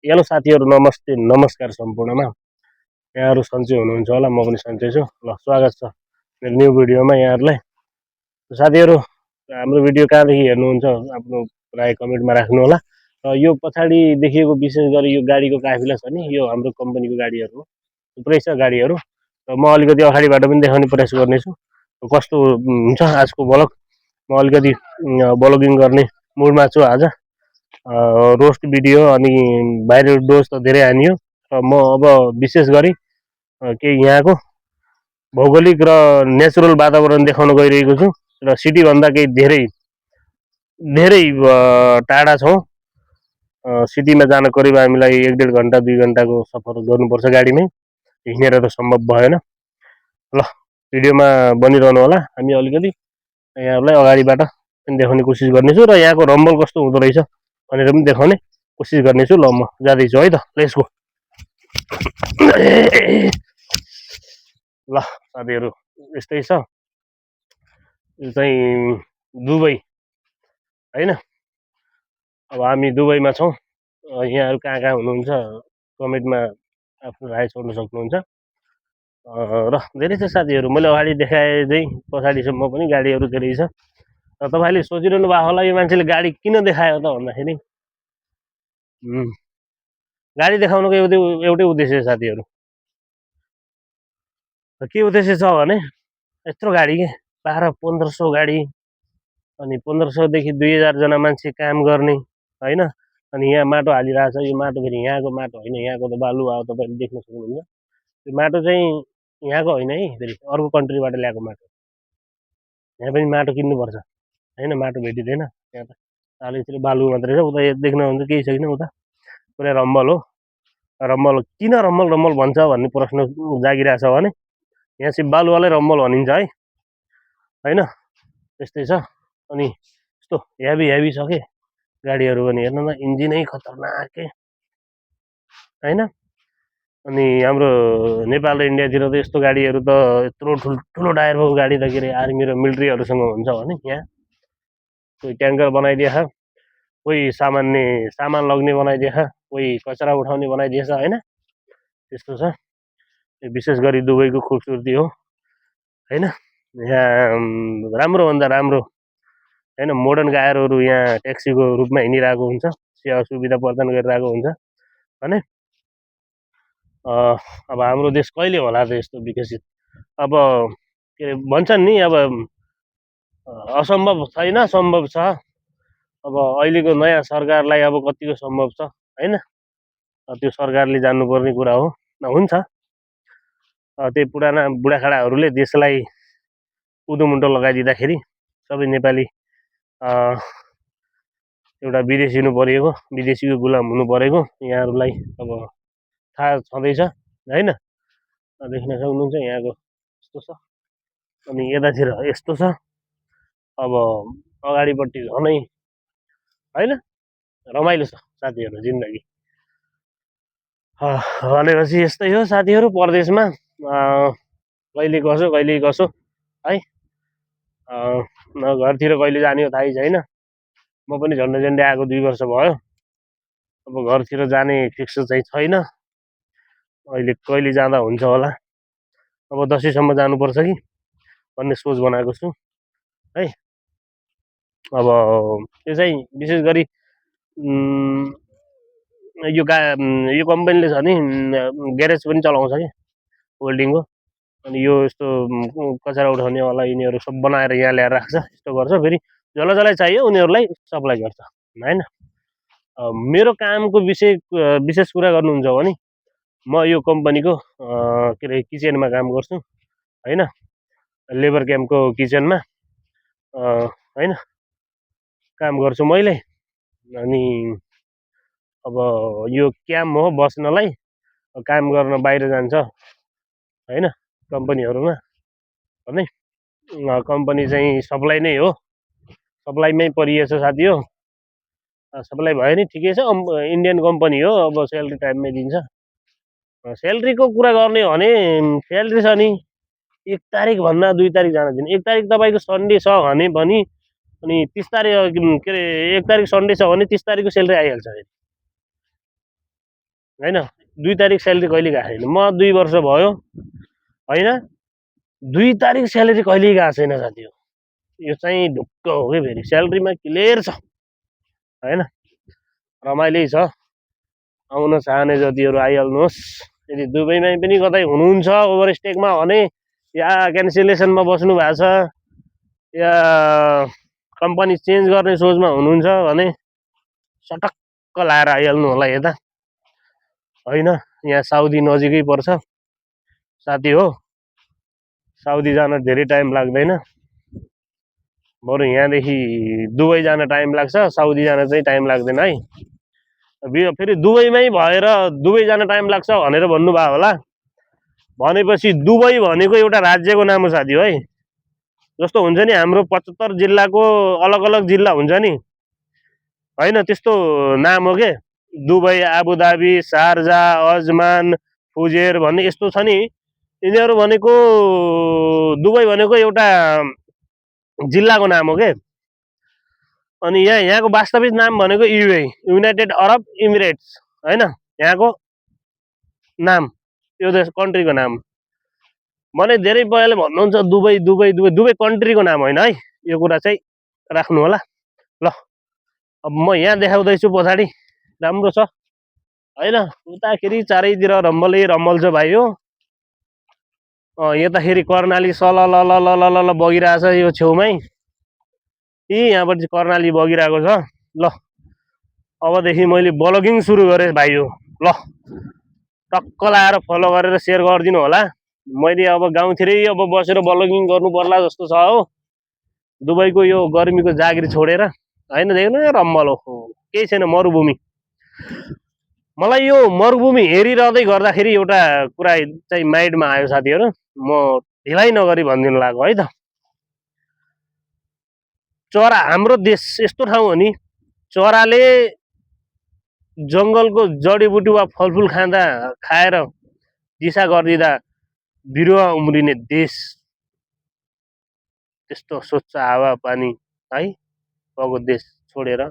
Hello साथीहरु, नमस्ते नमस्कार सम्पूर्णमा। यहाँहरु सन्चै हुनुहुन्छ होला, म पनि सन्चै छु। ल, स्वागत छ मेरो न्यू भिडियोमा यहाँहरुलाई। साथीहरु, हाम्रो भिडियो कहाँदेखि हेर्नुहुन्छ आफ्नो राय कमेन्टमा राख्नु होला। र यो पछाडि देखिएको विशेष गरी यो गाडीको काफिला छ नि, यो हाम्रो कम्पनीको गाडीहरु हो। थुप्रै छ गाडीहरु र म अलिकति अगाडिबाट पनि देखाउने प्रयास गर्नेछु। कस्तो हुन्छ आजको ब्लग। म अलिकति ब्लगिङ गर्ने मुडमा छु आज। रोस्ट भिडियो अनि भाइरल डोज त धेरै हानियो र म अब विशेष गरी केही यहाँको भौगोलिक र नेचुरल वातावरण देखाउन गइरहेको छु र सिटीभन्दा केही धेरै धेरै टाढा छौँ। सिटीमा जान करिब हामीलाई 1.5 घन्टा 2 घन्टाको सफर गर्नुपर्छ गाडीमै। हिँडेर त सम्भव भएन। ल, भिडियोमा बनिरहनु होला। हामी अलिकति यहाँहरूलाई अगाडिबाट पनि देखाउने कोसिस गर्नेछु र यहाँको रम्बल कस्तो हुँदो रहेछ भनेर पनि देखाउने कोसिस गर्नेछु। ल, म जाँदैछु है त, लेट्स गो। ल साथीहरु, यस्तै छ। यो चाहिँ दुबई हैन। अब हामी दुबईमा छौँ। यहाँहरु कहाँ कहाँ हुनुहुन्छ कमेन्टमा आफ्नो राय छोड्न सक्नुहुन्छ। र धेरै छ साथीहरु, मैले अगाडि देखाए चाहिँ पछाडिसम्म पनि गाडीहरु धेरै छ। र तपाईले सोचिरहनु भएको होला यो मान्छेले गाडी किन देखायो त भन्दाखेरि गाडी देखाउनुको एउटै उद्देश्य साथीहरु। के उद्देश्य छ भने यत्रो गाडी के 1200-1500 गाडी अनि 1500 देखि 2000 जना मान्छे काम गर्ने हैन। अनि यहाँ माटो हालिरहेछ। यो माटो फेरि यहाँको माटो होइन, यहाँको त बालु अब तपाईले देख्न सक्नुहुन्छ। यो माटो चाहिँ यहाँको होइन है, फेरि अर्को कन्ट्रीबाट ल्याएको माटो। यहाँ पनि माटो किन्नुपर्छ हैन, माटो भेटिँदैन यहाँ त। अलिकति बालु मात्रै छ। उता देख्न हुन्छ केही छैन। उता पुरै रम्बल हो। रम्बल किन रम्बल रम्बल भन्छ भन्ने प्रश्न जागिरहेछ भने यहाँ चाहिँ बालुवालाई रम्बल भनिन्छ है हैन। त्यस्तै छ। अनि यस्तो हेभी छ के गाडीहरु पनि हेर्नु न, इन्जिनै खतरनाक के हैन। अनि हाम्रो नेपाल र इन्डियातिर त यस्तो गाडीहरु त यत्रो ठुलो टायर भएको गाडी त के अरे आर्मी र मिलिट्रीहरुसँग हुन्छ भने यहाँ कोही ट्याङ्कर बनाइदिएछ, कोही सामान लग्ने बनाइदिएछ, कोही कचरा उठाउने बनाइदिएछ हैन। त्यस्तो छ। विशेष गरी दुबईको खुबसुरती हो हैन। यहाँ राम्रो भन्दा राम्रो हैन मोडर्न गाडीहरु यहाँ ट्याक्सीको रूपमा हिँडिरहेको हुन्छ, सेवा सुविधा प्रदान गरिरहेको हुन्छ भने अब हाम्रो देश कहिले होला त यस्तो विकसित। अब के भन्छन् नि, अब असम्भव छैन, सम्भव छ। अब अहिलेको नयाँ सरकारलाई अब कतिको सम्भव छ हैन, त्यो सरकारले जान्नुपर्ने कुरा हो। हुन्छ त्यही पुराना बुढाखाडाहरूले देशलाई उदोमुन्टो लगाइदिँदाखेरि सबै नेपाली एउटा विदेशी हुनु परेको, विदेशीको गुलाम हुनु परेको यहाँहरूलाई अब थाहा छँदैछ हैन। देख्न सक्नुहुन्छ यहाँको यस्तो छ। अनि यतातिर यस्तो छ। अब अगाडिपट्टि झनै हैन रमाइलो छ साथीहरु जिन्दगी। भनेपछि यस्तै हो साथीहरु। परदेशमा कहिले कसो है। घरतिर कहिले जाने हो थाहै छैन। म पनि झन्डै आएको 2 वर्ष भयो। अब घरतिर जाने फिक्स चाहिँ छैन। अहिले कहिले जाँदा हुन्छ होला। अब दशैँसम्म जानुपर्छ कि भन्ने सोच बनाएको छु है। अब त्यो चाहिँ विशेष गरी यो कम्पनीले छ नि ग्यारेज पनि चलाउँछ कि वेल्डिङको। अनि यो यस्तो कचरा उठाउनेवाला यिनीहरू सब बनाएर यहाँ ल्याएर राख्छ। यस्तो गर्छ। फेरि जसलाई चाहियो उनीहरूलाई सप्लाई गर्छ हैन। मेरो कामको विशेष कुरा गर्नुहुन्छ भने म यो कम्पनीको के अरे किचनमा काम गर्छु हैन। लेबर क्याम्पको किचनमा हैन काम गर्छु मैले। अनि अब यो क्याम्प हो बस्नलाई, काम गर्न बाहिर जान्छ हैन कम्पनीहरुमा भने। कम्पनी चाहिँ सप्लाई नै हो, सप्लाईमै परिएछ साथी हो। सप्लाई भयो नि ठिकै छ। इन्डियन कम्पनी हो। अब स्यालेरी टाइममै दिन्छ। स्यालेरीको कुरा गर्ने हो भने स्यालेरी छ नि 1 तारिक भन्दा 2 तारिक जान दिने। 1 तारिक तपाईको सन्डे छ भने पनि अनि 30 तारिक के अरे 1 तारिक सन्डे छ भने 30 तारिकको स्यालेरी आइहाल्छ। होइन 2 तारिक स्यालेरी कहिले गएको छैन म 2 वर्ष भयो होइन 2 तारिक स्यालेरी कहिले गएको छैन साथी हो यो चाहिँ ढुक्क हो कि फेरि स्यालेरीमा क्लियर छ होइन रमाइलै छ आउन चाहने जतिहरू आइहाल्नुहोस् यदि दुबईमै पनि कतै हुनुहुन्छ ओभरस्टेकमा भने या क्यान्सलेसनमा बस्नु भएको छ या कम्पनी चेन्ज गर्ने सोचमा हुनुहुन्छ भने सटक्क लाएर आइहाल्नु होला यता होइन यहाँ साउदी नजिकै पर्छ साथी हो साउदी जान धेरै टाइम लाग्दैन बरु यहाँदेखि दुबई जान टाइम लाग्छ साउदी जान चाहिँ टाइम लाग्दैन है फेरि दुबईमै भएर दुबई जान टाइम लाग्छ भनेर भन्नुभयो होला भनेपछि दुबई भनेको एउटा राज्यको नाम हो साथी हो है जस्तो हुन्छ नि हाम्रो 75 जिल्लाको अलग अलग जिल्ला हुन्छ नि होइन त्यस्तो नाम हो के दुबई आबुधाबी शारजा अजमान फुजेर भन्ने यस्तो छ नि यिनीहरू भनेको दुबई भनेको एउटा जिल्लाको नाम हो के अनि यहाँको वास्तविक नाम भनेको युए युनाइटेड अरब इमिरेट्स होइन यहाँको नाम यो देश कन्ट्रीको नाम भने धेरै पाराले भन्नुहुन्छ दुबई दुबई दुबई दुबई कन्ट्रीको नाम होइन है यो कुरा चाहिँ राख्नु होला ल अब म यहाँ देखाउँदैछु पछाडि राम्रो छ होइन उताखेरि चारैतिर रम्बलै रम्बल छ भाइ हो यताखेरि कर्णाली सल बगिरहेछ यो छेउमै यहाँबाट कर्णाली बगिरहेको छ ल अबदेखि मैले ब्लगिङ सुरु गरेँ भाइ हो ल टक्क लाएर फलो गरेर सेयर गरिदिनु होला मैले अब गाउँतिरै अब बसेर ब्लगिङ गर्नु पर्ला जस्तो छ हो दुबईको यो गर्मीको जागिर छोडेर होइन देख्नु रम्बल हो केही छैन मरुभूमि मलाई यो मरुभूमि हेरिरहँदै गर्दाखेरि एउटा कुरा चाहिँ माइन्डमा आयो साथीहरू म ढिलाइ नगरी भनिदिनु लाग्यो है त चरा हाम्रो देश यस्तो ठाउँ हो नि चराले जङ्गलको जडीबुटी वा फलफुल खाएर दिशा गरिदिँदा बिरुवा उम्रिने देश त्यस्तो स्वच्छ हावापानी है भएको देश छोडेर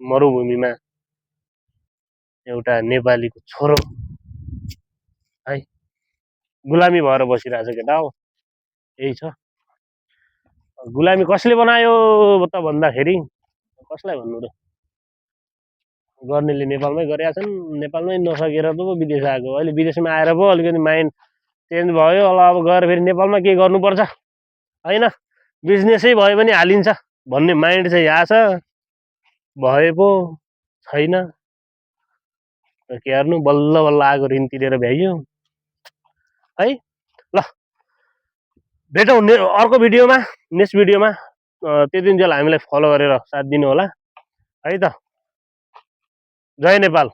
मरुभूमिमा एउटा नेपालीको छोरो है गुलामी भएर बसिरहेछ केटा हो यही छ गुलामी कसले बनायो त भन्दाखेरि कसलाई भन्नु र गर्नेले नेपालमै गरेका छन् नेपालमै नसकेर पो विदेश आएको अहिले विदेशमा आएर पो अलिकति माइन्ड चेन्ज भयो होला अब गएर फेरि नेपालमा के गर्नुपर्छ होइन बिजनेसै भयो भने हालिन्छ भन्ने माइन्ड चाहिँ आछ भए पो छैन के गर्नु बल्ल बल्ल आएको ऋण तिरेर भ्याइयो है ल भेटौँ अर्को भिडियोमा नेक्स्ट भिडियोमा त्यतिन्जेल हामीलाई फलो गरेर साथ दिनु होला है त जय नेपाल